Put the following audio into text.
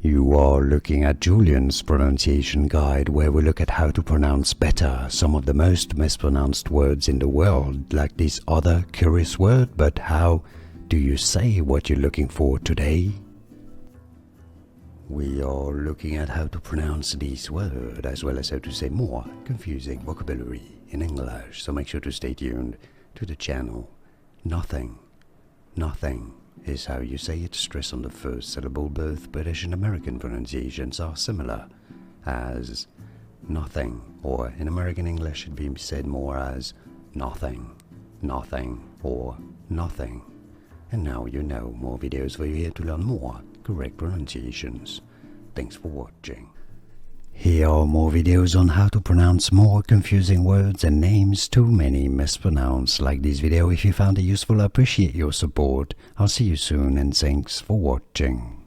You are looking at Julian's pronunciation guide, where we look at how to pronounce better some of the most mispronounced words in the world, like this other curious word. But how do you say what you're looking for today? We are looking at how to pronounce this word, as well as how to say more confusing vocabulary in English, so make sure to stay tuned to the channel. Nothing. Nothing is how you say it. Stress on the first syllable. Both British and American pronunciations are similar as nothing, or in American English it be said more as nothing, nothing, or nothing. And now you know. More videos for you here to learn more correct pronunciations. Thanks for watching. Here are more videos on how to pronounce more confusing words and names too many mispronounced. Like this video if you found it useful. I appreciate your support. I'll see you soon, and thanks for watching.